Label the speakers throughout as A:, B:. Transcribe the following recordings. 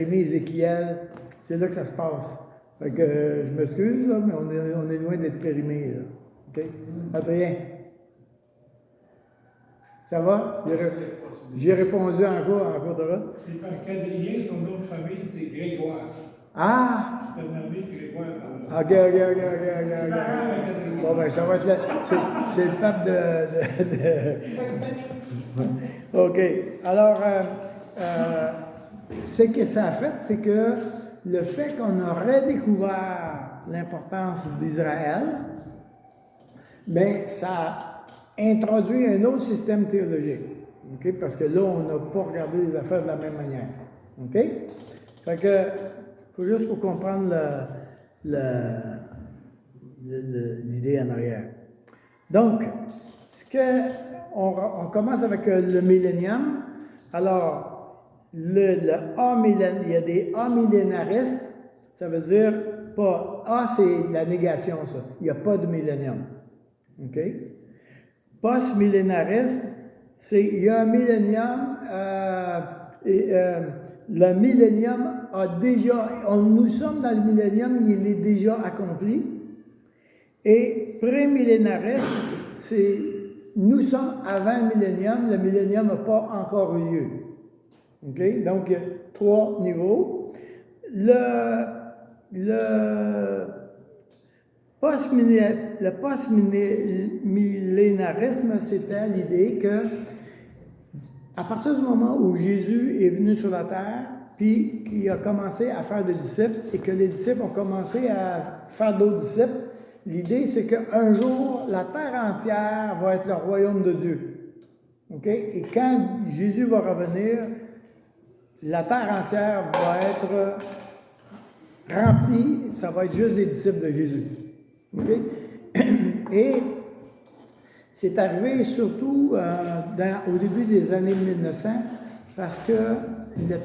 A: Ézéchiel, c'est là que ça se passe. Fait que je m'excuse, là, mais on est loin d'être périmé. Là. OK? Adrien? Ça va? J'ai répondu en cours de route.
B: C'est parce qu'Adrien, son nom de famille, c'est Grégoire.
A: Ah!
B: C'est un nommé Grégoire dans le
A: OK. Bon, ben, ça va être c'est le pape OK. Alors, ce que ça a fait, c'est que le fait qu'on a redécouvert l'importance d'Israël, bien, ça a introduit un autre système théologique. OK? Parce que là, on n'a pas regardé les affaires de la même manière. OK? Fait que, faut juste pour comprendre l'idée en arrière. Donc, on commence avec le millénium. Alors, il y a des amillénaristes, ça veut dire pas, c'est la négation, ça. Il n'y a pas de millénium. OK? Post-millénarisme, il y a un millénium, le millénium nous sommes dans le millénium, il est déjà accompli. Et pré-millénarisme, nous sommes avant le millénium n'a pas encore eu lieu. OK? Donc, il y a 3 niveaux. Le post-millénarisme, c'était l'idée que, à partir du moment où Jésus est venu sur la terre, puis qu'il a commencé à faire des disciples, et que les disciples ont commencé à faire d'autres disciples, l'idée, c'est qu'un jour, la terre entière va être le royaume de Dieu. OK? Et quand Jésus va revenir, la terre entière va être remplie, ça va être juste des disciples de Jésus. OK? Et c'est arrivé surtout au début des années 1900 parce que la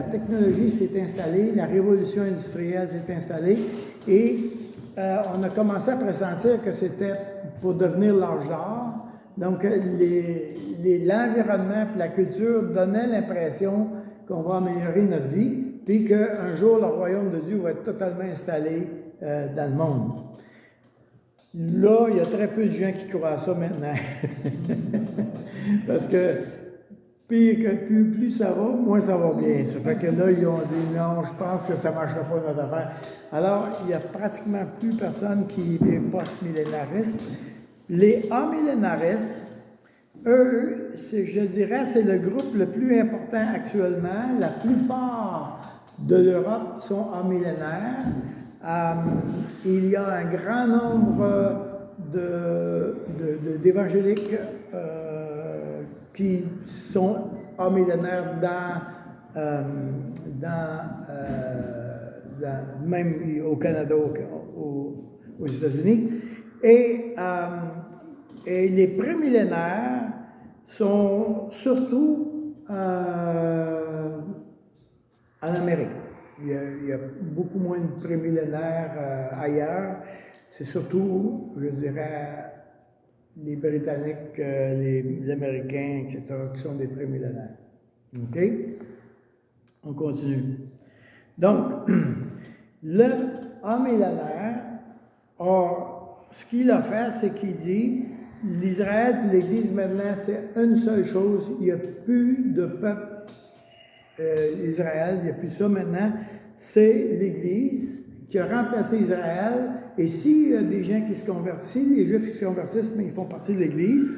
A: technologie s'est installée, la révolution industrielle s'est installée et on a commencé à pressentir que c'était pour devenir l'âge d'or. Donc, l'environnement et la culture donnaient l'impression qu'on va améliorer notre vie, puis qu'un jour, le royaume de Dieu va être totalement installé dans le monde. Là, il y a très peu de gens qui croient à ça maintenant. Parce que plus ça va, moins ça va bien. Ça fait que là, ils ont dit non, je pense que ça ne marchera pas notre affaire. Alors, il n'y a pratiquement plus personne qui est post-millénariste. Les amillénaristes, eux, je dirais, c'est le groupe le plus important actuellement. La plupart de l'Europe sont amillénaires. Il y a un grand nombre d'évangéliques qui sont amillénaires même au Canada, aux États-Unis. Et les prémillénaires sont surtout en Amérique. Il y a beaucoup moins de prémillénaires ailleurs. C'est surtout, je dirais, les Britanniques, les Américains, etc., qui sont des prémillénaires. OK? On continue. Donc, le amillénaire, ce qu'il a fait, c'est qu'il dit, l'Israël et l'Église maintenant, c'est une seule chose, il n'y a plus de peuple Israël, il n'y a plus ça maintenant, c'est l'Église qui a remplacé Israël, et s'il y a des gens qui se convertissent, les Juifs qui se convertissent, mais ils font partie de l'Église,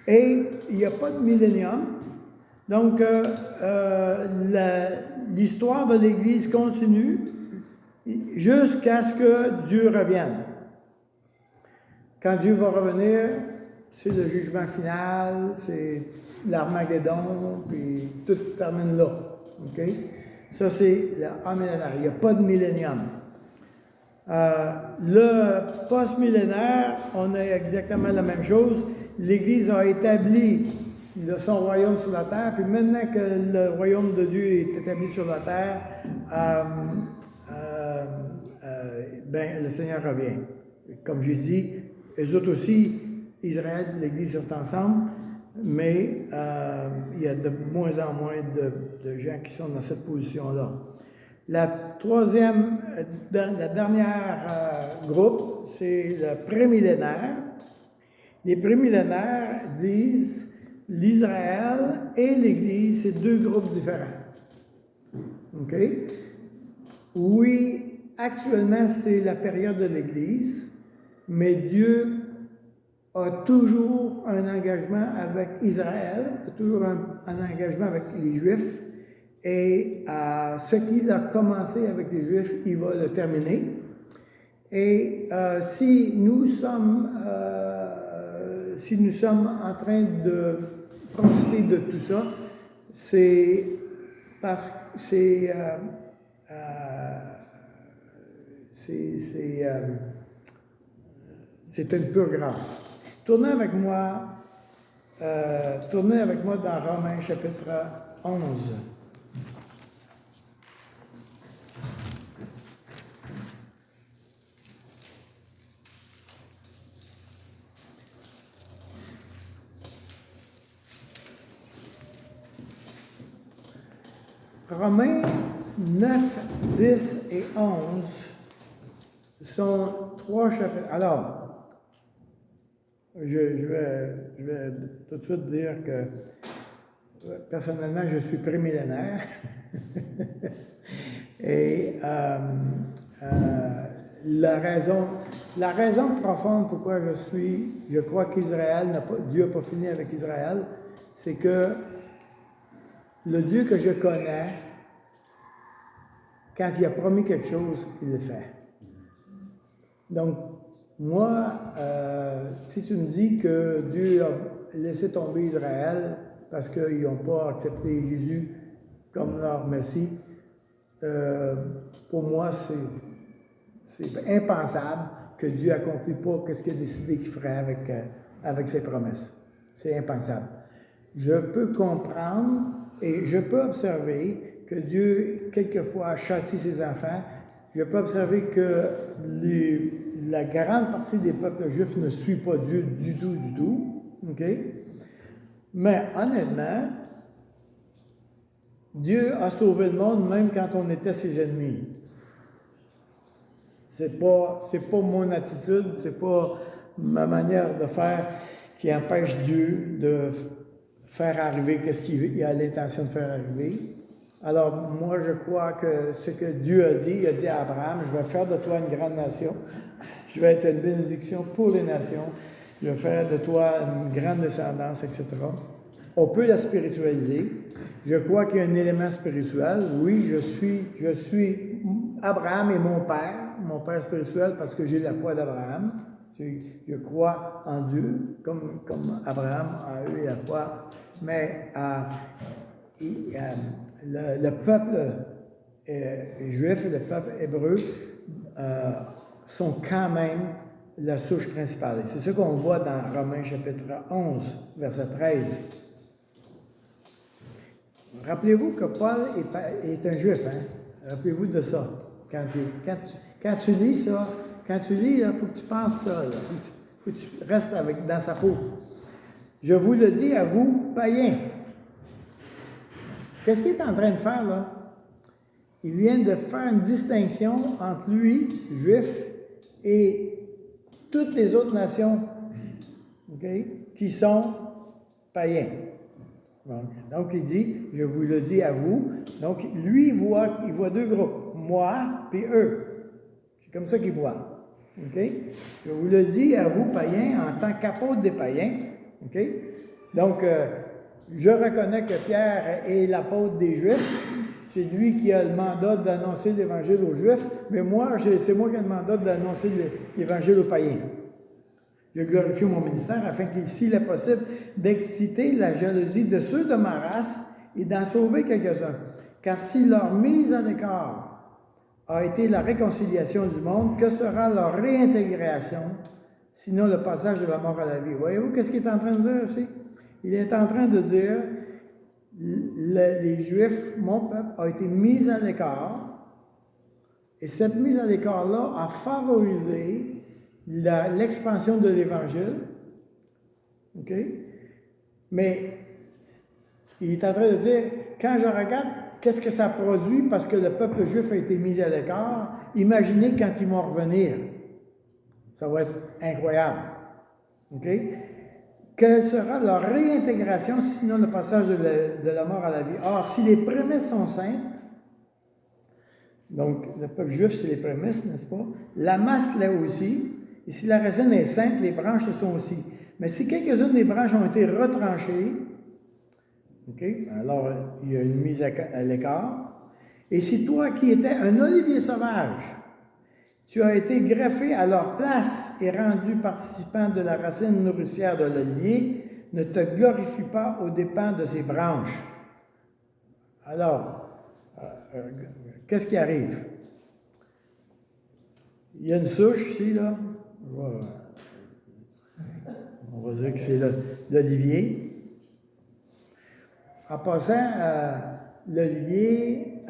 A: et il n'y a pas de millénium. Donc, l'histoire de l'Église continue jusqu'à ce que Dieu revienne. Quand Dieu va revenir, c'est le jugement final, c'est l'Armageddon, puis tout termine là. OK? Ça, c'est l'amillénaire. Il n'y a pas de millénium. Le post-millénaire, on a exactement la même chose. L'Église a établi son royaume sur la terre, puis maintenant que le royaume de Dieu est établi sur la terre, le Seigneur revient. Comme j'ai dit, eux autres aussi, Israël et l'Église sont ensemble, mais il y a de moins en moins de gens qui sont dans cette position-là. La troisième, la dernière groupe, c'est le prémillénaire. Les prémillénaires disent l'Israël et l'Église, c'est deux groupes différents. OK? Oui, actuellement, c'est la période de l'Église, mais Dieu a toujours un engagement avec Israël, a toujours un engagement avec les Juifs, et ce qu'il a commencé avec les Juifs, il va le terminer. Et si nous sommes en train de profiter de tout ça, c'est parce que c'est une pure grâce. Tournez avec moi dans Romains chapitre 11. Romains 9, 10 et 11 sont trois chapitres. Alors, je vais tout de suite dire que personnellement, je suis prémillénaire. Et la raison profonde pourquoi je crois qu'Israël Dieu n'a pas fini avec Israël, c'est que le Dieu que je connais, quand il a promis quelque chose, il le fait. Donc, moi, si tu me dis que Dieu a laissé tomber Israël parce qu'ils n'ont pas accepté Jésus comme leur Messie, pour moi, c'est impensable que Dieu n'accomplit pas ce qu'il a décidé qu'il ferait avec ses promesses. C'est impensable. Je peux comprendre et je peux observer que Dieu, quelquefois, châtie ses enfants. Je peux observer que la grande partie des peuples juifs ne suit pas Dieu du tout. OK? Mais honnêtement, Dieu a sauvé le monde même quand on était ses ennemis. C'est pas mon attitude, c'est pas ma manière de faire qui empêche Dieu de faire arriver ce qu'il a l'intention de faire arriver. Alors, moi, je crois que ce que Dieu a dit, il a dit à Abraham, je vais faire de toi une grande nation, je vais être une bénédiction pour les nations, je vais faire de toi une grande descendance, etc. On peut la spiritualiser. Je crois qu'il y a un élément spirituel. Oui, je suis Abraham est mon père spirituel parce que j'ai la foi d'Abraham. Je crois en Dieu, comme Abraham a eu la foi. Mais le peuple juif et le peuple hébreu sont quand même la souche principale. Et c'est ce qu'on voit dans Romains chapitre 11, verset 13. Rappelez-vous que Paul est un juif, hein? Rappelez-vous de ça. Quand tu lis ça, il faut que tu penses ça. Il faut que tu restes dans sa peau. Je vous le dis à vous, païens. Qu'est-ce qu'il est en train de faire là? Il vient de faire une distinction entre lui, juif, et toutes les autres nations, okay, qui sont païens. Donc, il dit, je vous le dis à vous. Donc, lui, il voit deux groupes, moi puis eux. C'est comme ça qu'il voit. Okay? Je vous le dis à vous, païens, en tant qu'apôtre des païens. Okay? Donc, je reconnais que Pierre est l'apôtre des Juifs. C'est lui qui a le mandat d'annoncer l'Évangile aux Juifs. Mais moi, c'est moi qui ai le mandat d'annoncer l'Évangile aux païens. Je glorifie mon ministère afin qu'il est possible d'exciter la jalousie de ceux de ma race et d'en sauver quelques-uns. Car si leur mise en écart a été la réconciliation du monde, que sera leur réintégration, sinon le passage de la mort à la vie? Voyez-vous qu'est-ce qu'il est en train de dire ici? Il est en train de dire, les Juifs, mon peuple, a été mis à l'écart, et cette mise à l'écart-là a favorisé l'expansion de l'Évangile, OK? Mais il est en train de dire, quand je regarde qu'est-ce que ça produit parce que le peuple juif a été mis à l'écart? Imaginez quand ils vont revenir. Ça va être incroyable. OK? Quelle sera leur réintégration sinon le passage de la mort à la vie? Or, si les prémices sont saintes, donc le peuple juif, c'est les prémices, n'est-ce pas? La masse l'est aussi. Et si la racine est sainte, les branches le sont aussi. Mais si quelques-unes des branches ont été retranchées, OK, alors il y a une mise à l'écart. Et si toi qui étais un olivier sauvage, tu as été greffé à leur place et rendu participant de la racine nourricière de l'olivier, ne te glorifie pas aux dépens de ses branches. Alors, qu'est-ce qui arrive? Il y a une souche ici, là. On va dire que c'est l'olivier. En passant, l'olivier,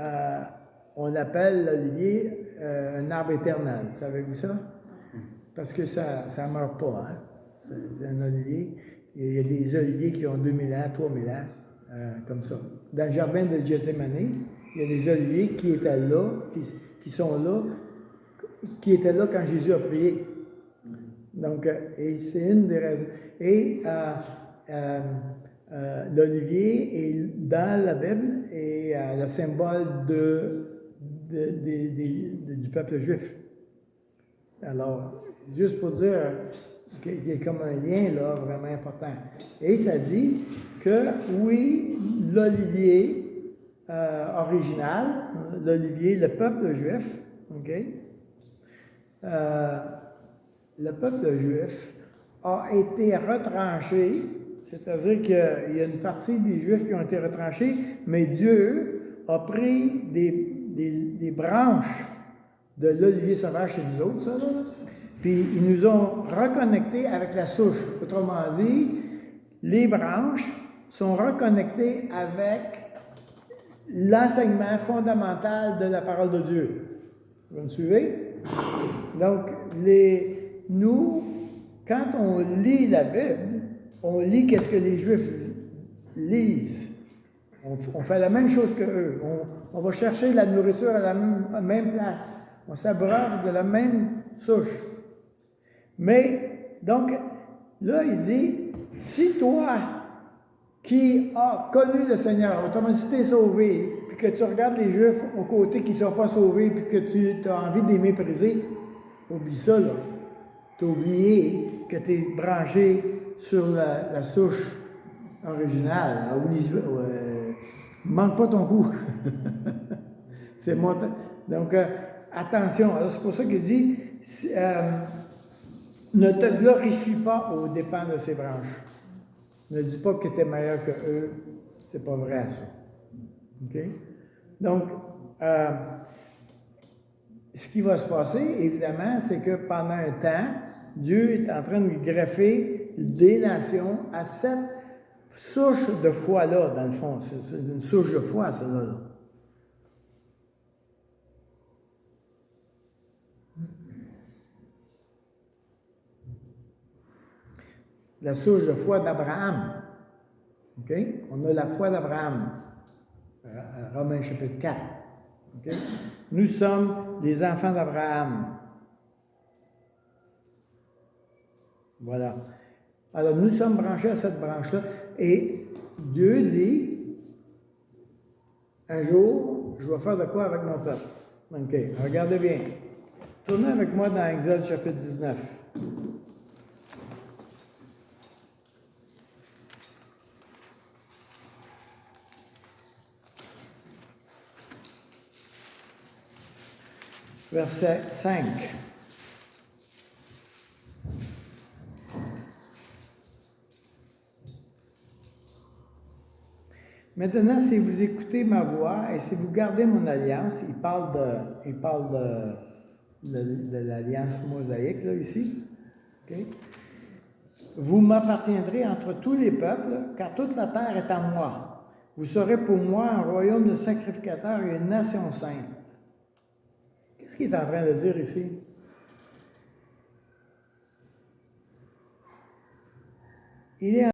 A: on l'appelle l'olivier un arbre éternel. Savez-vous ça? Parce que ça ne meurt pas. Hein? C'est un olivier. Il y a des oliviers qui ont 2000 ans, 3000 ans, comme ça. Dans le jardin de Gethsémane, il y a des oliviers qui étaient là, qui sont là, qui étaient là quand Jésus a prié. Donc, et c'est une des raisons. Et l'olivier est dans la Bible et le symbole du peuple juif. Alors, juste pour dire qu'il y a comme un lien là vraiment important. Et ça dit que oui, l'olivier original, l'olivier, le peuple juif, OK? Le peuple juif a été retranché, c'est-à-dire qu'il y a une partie des Juifs qui ont été retranchés, mais Dieu a pris des branches de l'olivier sauvage chez nous autres, ça, là, puis ils nous ont reconnectés avec la souche. Autrement dit, les branches sont reconnectées avec l'enseignement fondamental de la parole de Dieu. Vous me suivez? Donc, nous, quand on lit la Bible, on lit qu'est-ce que les Juifs lisent. On fait la même chose qu'eux. On va chercher la nourriture à la même place. On s'abreuve de la même souche. Mais, donc, là, il dit, si toi, qui as connu le Seigneur, autrement dit, si tu es sauvé, puis que tu regardes les Juifs aux côtés qui ne sont pas sauvés, puis que tu as envie de les mépriser, oublie ça, là. Tu as oublié que tu es branché sur la souche originale. Manque pas ton coup. C'est mon. Donc, attention. Alors, c'est pour ça qu'il dit ne te glorifie pas aux dépens de ces branches. Ne dis pas que tu es meilleur que eux. C'est pas vrai, ça. OK? Donc, ce qui va se passer, évidemment, c'est que pendant un temps, Dieu est en train de greffer des nations à cette souche de foi-là, dans le fond. C'est une souche de foi, celle-là. Là. La souche de foi d'Abraham. OK? On a la foi d'Abraham. Romains chapitre 4. OK? Nous sommes les enfants d'Abraham. Voilà. Alors, nous sommes branchés à cette branche-là. Et Dieu dit, un jour, je vais faire de quoi avec mon peuple? OK, regardez bien. Tournez avec moi dans Exode chapitre 19. Verset 5. Maintenant, si vous écoutez ma voix et si vous gardez mon alliance, il parle de l'alliance mosaïque, là, ici. Okay? Vous m'appartiendrez entre tous les peuples, car toute la terre est à moi. Vous serez pour moi un royaume de sacrificateurs et une nation sainte. Qu'est-ce qu'il est en train de dire ici? Il est